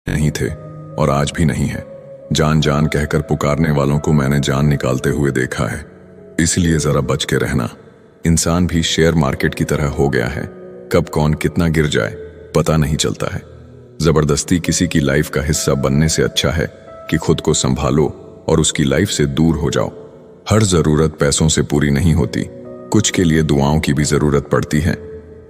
नहीं थे और आज भी नहीं है। जान जान कहकर पुकारने वालों को मैंने जान निकालते हुए देखा है। इसलिए जरा बच के रहना। इंसान भी शेयर मार्केट की तरह हो गया है, कब कौन कितना गिर जाए पता नहीं चलता है। जबरदस्ती किसी की लाइफ का हिस्सा बनने से अच्छा है कि खुद को संभालो और उसकी लाइफ से दूर हो जाओ। हर जरूरत पैसों से पूरी नहीं होती, कुछ के लिए दुआओं की भी जरूरत पड़ती है।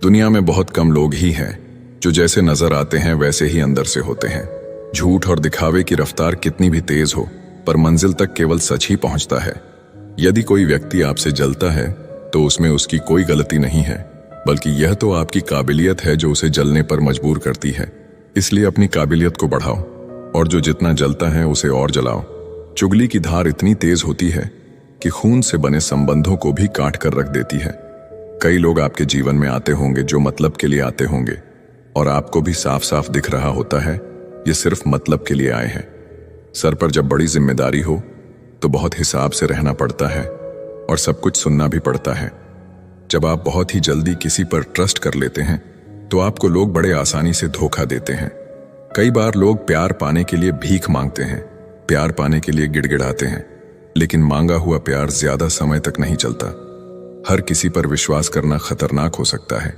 दुनिया में बहुत कम लोग ही हैं जो जैसे नजर आते हैं वैसे ही अंदर से होते हैं। झूठ और दिखावे की रफ्तार कितनी भी तेज हो, पर मंजिल तक केवल सच ही पहुंचता है। यदि कोई व्यक्ति आपसे जलता है तो उसमें उसकी कोई गलती नहीं है, बल्कि यह तो आपकी काबिलियत है जो उसे जलने पर मजबूर करती है। इसलिए अपनी काबिलियत को बढ़ाओ और जो जितना जलता है उसे और जलाओ। चुगली की धार इतनी तेज होती है कि खून से बने संबंधों को भी काट कर रख देती है। कई लोग आपके जीवन में आते होंगे जो मतलब के लिए आते होंगे, और आपको भी साफ साफ दिख रहा होता है ये सिर्फ मतलब के लिए आए हैं। सर पर जब बड़ी जिम्मेदारी हो तो बहुत हिसाब से रहना पड़ता है और सब कुछ सुनना भी पड़ता है। जब आप बहुत ही जल्दी किसी पर ट्रस्ट कर लेते हैं तो आपको लोग बड़े आसानी से धोखा देते हैं। कई बार लोग प्यार पाने के लिए भीख मांगते हैं, प्यार पाने के लिए गिड़गिड़ाते हैं, लेकिन मांगा हुआ प्यार ज्यादा समय तक नहीं चलता। हर किसी पर विश्वास करना खतरनाक हो सकता है,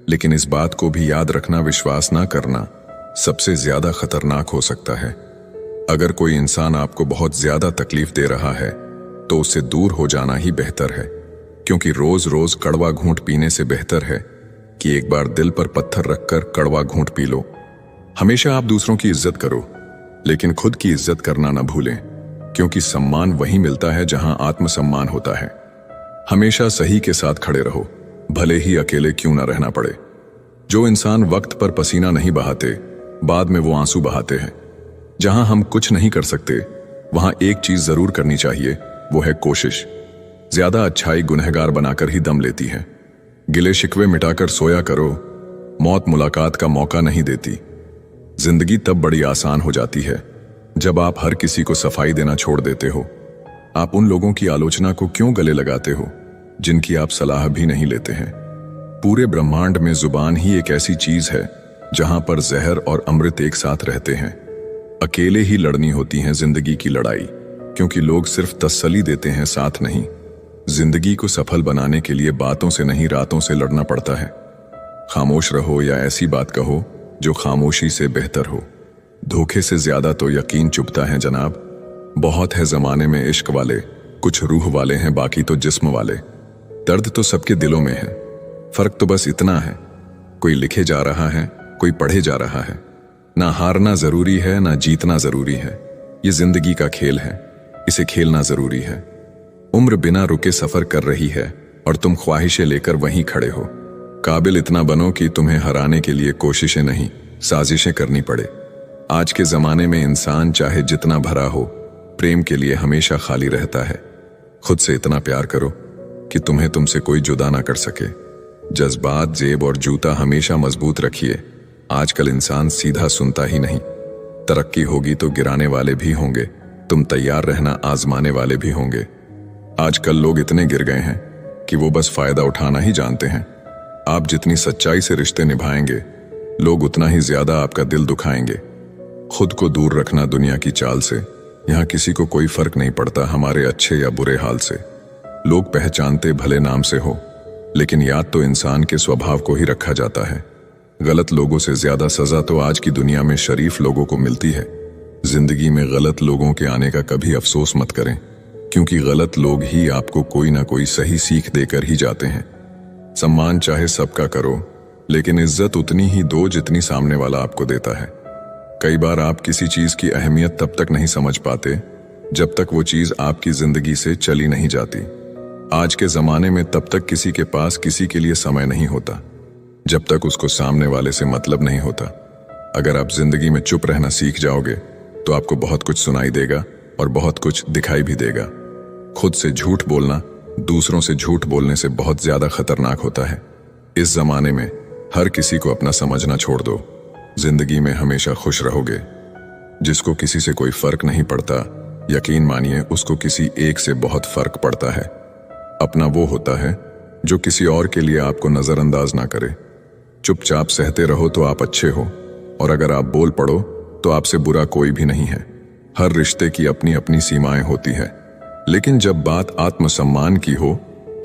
लेकिन इस बात को भी याद रखना विश्वास ना करना सबसे ज्यादा खतरनाक हो सकता है। अगर कोई इंसान आपको बहुत ज्यादा तकलीफ दे रहा है तो उससे दूर हो जाना ही बेहतर है, क्योंकि रोज रोज कड़वा घूंट पीने से बेहतर है कि एक बार दिल पर पत्थर रखकर कड़वा घूंट पी लो। हमेशा आप दूसरों की इज्जत करो, लेकिन खुद की इज्जत करना ना भूलें, क्योंकि सम्मान वहीं मिलता है जहां आत्मसम्मान होता है। हमेशा सही के साथ खड़े रहो, भले ही अकेले क्यों ना रहना पड़े। जो इंसान वक्त पर पसीना नहीं बहाते, बाद में वो आंसू बहाते हैं। जहां हम कुछ नहीं कर सकते वहां एक चीज जरूर करनी चाहिए, वो है कोशिश। ज्यादा अच्छाई गुनहगार बनाकर ही दम लेती है। गिले शिकवे मिटाकर सोया करो, मौत मुलाकात का मौका नहीं देती। जिंदगी तब बड़ी आसान हो जाती है जब आप हर किसी को सफाई देना छोड़ देते हो। आप उन लोगों की आलोचना को क्यों गले लगाते हो जिनकी आप सलाह भी नहीं लेते हैं। पूरे ब्रह्मांड में जुबान ही एक ऐसी चीज है जहां पर जहर और अमृत एक साथ रहते हैं। अकेले ही लड़नी होती है जिंदगी की लड़ाई, क्योंकि लोग सिर्फ तसल्ली देते हैं, साथ नहीं। जिंदगी को सफल बनाने के लिए बातों से नहीं रातों से लड़ना पड़ता है। खामोश रहो या ऐसी बात कहो जो खामोशी से बेहतर हो। धोखे से ज्यादा तो यकीन चुभता है जनाब। बहुत है जमाने में इश्क वाले, कुछ रूह वाले हैं, बाकी तो जिस्म वाले। दर्द तो सबके दिलों में है, फर्क तो बस इतना है, कोई लिखे जा रहा है, कोई पढ़े जा रहा है। ना हारना जरूरी है, ना जीतना जरूरी है। ये जिंदगी का खेल है, इसे खेलना जरूरी है। उम्र बिना रुके सफर कर रही है और तुम ख्वाहिशें लेकर वहीं खड़े हो। काबिल इतना बनो कि तुम्हें हराने के लिए कोशिशें नहीं, साजिशें करनी पड़े। आज के जमाने में इंसान चाहे जितना भरा हो, प्रेम के लिए हमेशा खाली रहता है। खुद से इतना प्यार करो कि तुम्हें तुमसे कोई जुदा ना कर सके। जज्बात, जेब और जूता हमेशा मजबूत रखिए। आजकल इंसान सीधा सुनता ही नहीं। तरक्की होगी तो गिराने वाले भी होंगे, तुम तैयार रहना, आजमाने वाले भी होंगे। आजकल लोग इतने गिर गए हैं कि वो बस फायदा उठाना ही जानते हैं। आप जितनी सच्चाई से रिश्ते निभाएंगे, लोग उतना ही ज्यादा आपका दिल दुखाएंगे। खुद को दूर रखना दुनिया की चाल से। यहाँ किसी को कोई फर्क नहीं पड़ता हमारे अच्छे या बुरे हाल से। लोग पहचानते भले नाम से हो, लेकिन याद तो इंसान के स्वभाव को ही रखा जाता है। गलत लोगों से ज्यादा सजा तो आज की दुनिया में शरीफ लोगों को मिलती है। जिंदगी में गलत लोगों के आने का कभी अफसोस मत करें, क्योंकि गलत लोग ही आपको कोई ना कोई सही सीख देकर ही जाते हैं। सम्मान चाहे सबका करो, लेकिन इज्जत उतनी ही दो जितनी सामने वाला आपको देता है। कई बार आप किसी चीज की अहमियत तब तक नहीं समझ पाते जब तक वो चीज आपकी जिंदगी से चली नहीं जाती। आज के जमाने में तब तक किसी के पास किसी के लिए समय नहीं होता जब तक उसको सामने वाले से मतलब नहीं होता। अगर आप जिंदगी में चुप रहना सीख जाओगे तो आपको बहुत कुछ सुनाई देगा और बहुत कुछ दिखाई भी देगा। खुद से झूठ बोलना दूसरों से झूठ बोलने से बहुत ज्यादा खतरनाक होता है। इस जमाने में हर किसी को अपना समझना छोड़ दो, जिंदगी में हमेशा खुश रहोगे। जिसको किसी से कोई फर्क नहीं पड़ता, यकीन मानिए उसको किसी एक से बहुत फर्क पड़ता है। अपना वो होता है जो किसी और के लिए आपको नजरअंदाज ना करे। चुपचाप सहते रहो तो आप अच्छे हो, और अगर आप बोल पड़ो तो आपसे बुरा कोई भी नहीं है। हर रिश्ते की अपनी अपनी सीमाएं होती है, लेकिन जब बात आत्मसम्मान की हो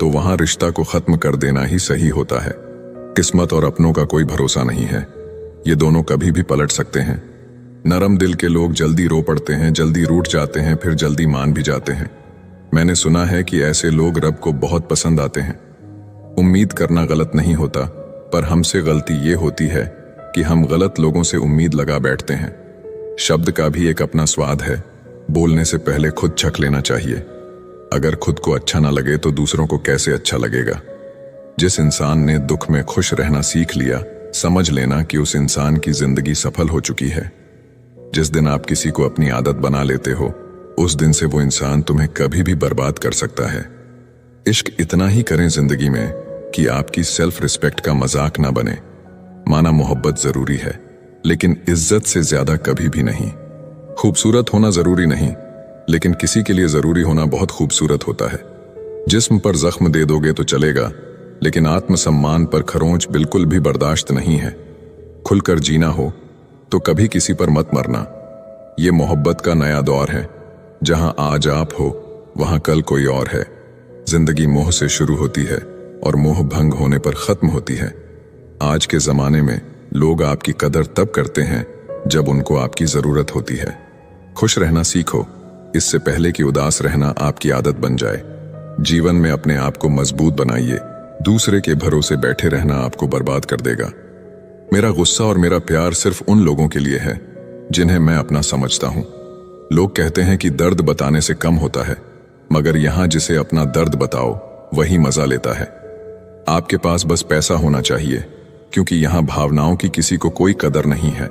तो वहां रिश्ता को खत्म कर देना ही सही होता है। किस्मत और अपनों का कोई भरोसा नहीं है, ये दोनों कभी भी पलट सकते हैं। नरम दिल के लोग जल्दी रो पड़ते हैं, जल्दी रूठ जाते हैं, फिर जल्दी मान भी जाते हैं। मैंने सुना है कि ऐसे लोग रब को बहुत पसंद आते हैं। उम्मीद करना गलत नहीं होता, पर हमसे गलती ये होती है कि हम गलत लोगों से उम्मीद लगा बैठते हैं। शब्द का भी एक अपना स्वाद है, बोलने से पहले खुद चख लेना चाहिए। अगर खुद को अच्छा ना लगे तो दूसरों को कैसे अच्छा लगेगा। जिस इंसान ने दुख में खुश रहना सीख लिया, समझ लेना कि उस इंसान की जिंदगी सफल हो चुकी है। जिस दिन आप किसी को अपनी आदत बना लेते हो, उस दिन से वो इंसान तुम्हें कभी भी बर्बाद कर सकता है। इश्क इतना ही करें जिंदगी में कि आपकी सेल्फ रिस्पेक्ट का मजाक ना बने। माना मोहब्बत जरूरी है, लेकिन इज्जत से ज्यादा कभी भी नहीं। खूबसूरत होना जरूरी नहीं, लेकिन किसी के लिए जरूरी होना बहुत खूबसूरत होता है। जिस्म पर जख्म दे दोगे तो चलेगा, लेकिन आत्मसम्मान पर खरोंच बिल्कुल भी बर्दाश्त नहीं है। खुलकर जीना हो तो कभी किसी पर मत मरना। ये मोहब्बत का नया दौर है, जहां आज आप हो वहां कल कोई और है। जिंदगी मोह से शुरू होती है और मोह भंग होने पर खत्म होती है। आज के जमाने में लोग आपकी कदर तब करते हैं जब उनको आपकी जरूरत होती है। खुश रहना सीखो, इससे पहले कि उदास रहना आपकी आदत बन जाए। जीवन में अपने आप को मजबूत बनाइए, दूसरे के भरोसे बैठे रहना आपको बर्बाद कर देगा। मेरा गुस्सा और मेरा प्यार सिर्फ उन लोगों के लिए है जिन्हें मैं अपना समझता हूं। लोग कहते हैं कि दर्द बताने से कम होता है, मगर यहां जिसे अपना दर्द बताओ वही मजा लेता है। आपके पास बस पैसा होना चाहिए, क्योंकि यहां भावनाओं की किसी को कोई कदर नहीं है।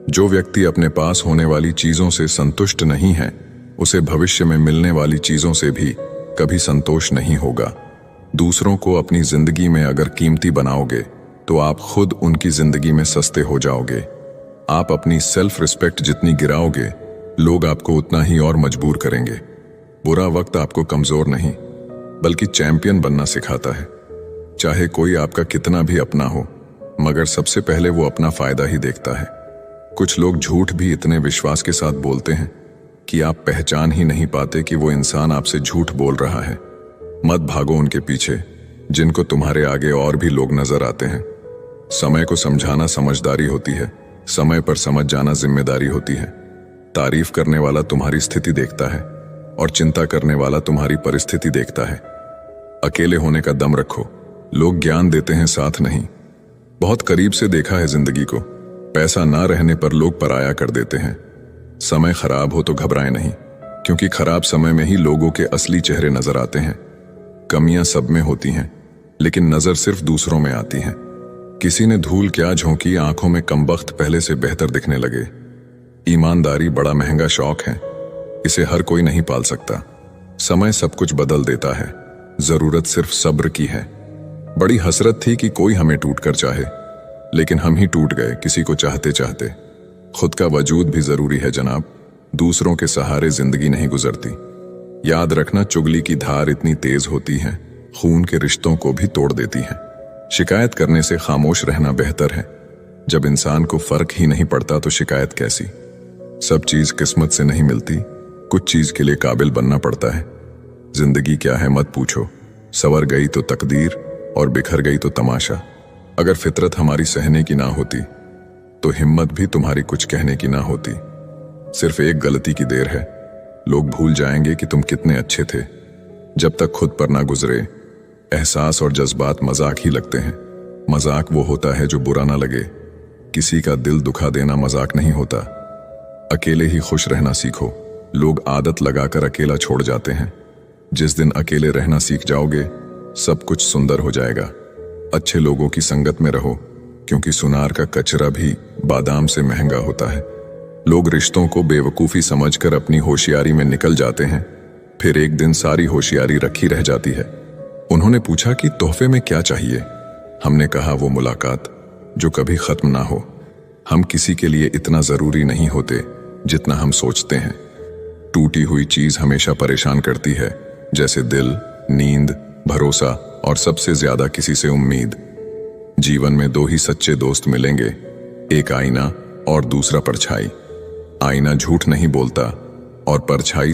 जो व्यक्ति अपने पास होने वाली चीजों से संतुष्ट नहीं है, उसे भविष्य में मिलने वाली चीजों से भी कभी संतोष नहीं होगा। दूसरों को अपनी जिंदगी में अगर कीमती बनाओगे तो आप खुद उनकी जिंदगी में सस्ते हो जाओगे। आप अपनी सेल्फ रिस्पेक्ट जितनी गिराओगे, लोग आपको उतना ही और मजबूर करेंगे। बुरा वक्त आपको कमजोर नहीं, बल्कि चैंपियन बनना सिखाता है। चाहे कोई आपका कितना भी अपना हो, मगर सबसे पहले वो अपना फायदा ही देखता है। कुछ लोग झूठ भी इतने विश्वास के साथ बोलते हैं कि आप पहचान ही नहीं पाते कि वो इंसान आपसे झूठ बोल रहा है। मत भागो उनके पीछे, जिनको तुम्हारे आगे और भी लोग नजर आते हैं। समय को समझाना समझदारी होती है, समय पर समझ जाना जिम्मेदारी होती है। तारीफ करने वाला तुम्हारी स्थिति देखता है और चिंता करने वाला तुम्हारी परिस्थिति देखता है। अकेले होने का दम रखो, लोग ज्ञान देते हैं, साथ नहीं। बहुत करीब से देखा है जिंदगी को, पैसा ना रहने पर लोग पराया कर देते हैं। समय खराब हो तो घबराएं नहीं, क्योंकि खराब समय में ही लोगों के असली चेहरे नजर आते हैं। कमियां सब में होती हैं, लेकिन नजर सिर्फ दूसरों में आती हैं। किसी ने धूल क्या झोंकी, आंखों में कमबख्त पहले से बेहतर दिखने लगे। ईमानदारी बड़ा महंगा शौक है, इसे हर कोई नहीं पाल सकता। समय सब कुछ बदल देता है, जरूरत सिर्फ सब्र की है। बड़ी हसरत थी कि कोई हमें टूट कर चाहे, लेकिन हम ही टूट गए किसी को चाहते चाहते। खुद का वजूद भी जरूरी है जनाब, दूसरों के सहारे जिंदगी नहीं गुजरती। याद रखना, चुगली की धार इतनी तेज होती है, खून के रिश्तों को भी तोड़ देती है। शिकायत करने से खामोश रहना बेहतर है। जब इंसान को फर्क ही नहीं पड़ता तो शिकायत कैसी। सब चीज किस्मत से नहीं मिलती, कुछ चीज के लिए काबिल बनना पड़ता है। जिंदगी क्या है मत पूछो, संवर गई तो तकदीर और बिखर गई तो तमाशा। अगर फितरत हमारी सहने की ना होती तो हिम्मत भी तुम्हारी कुछ कहने की ना होती। सिर्फ एक गलती की देर है, लोग भूल जाएंगे कि तुम कितने अच्छे थे। जब तक खुद पर ना गुजरे, एहसास और जज्बात मजाक ही लगते हैं। मजाक वो होता है जो बुरा ना लगे। किसी का दिल दुखा देना मजाक नहीं होता। अकेले ही खुश रहना सीखो। लोग आदत लगाकर अकेला छोड़ जाते हैं। जिस दिन अकेले रहना सीख जाओगे, सब कुछ सुंदर हो जाएगा। अच्छे लोगों की संगत में रहो, क्योंकि सुनार का कचरा भी बादाम से महंगा होता है। लोग रिश्तों को बेवकूफी समझकर अपनी होशियारी में निकल जाते हैं, फिर एक दिन सारी होशियारी रखी रह जाती है। उन्होंने पूछा कि तोहफे में क्या चाहिए। हमने कहा वो मुलाकात जो कभी खत्म ना हो। हम किसी के लिए इतना जरूरी नहीं होते जितना हम सोचते हैं। टूटी हुई चीज हमेशा परेशान करती है, जैसे दिल, नींद, भरोसा और सबसे ज्यादा किसी से उम्मीद। जीवन में दो ही सच्चे दोस्त मिलेंगे, एक आईना और दूसरा परछाई। आईना झूठ नहीं बोलता और परछाई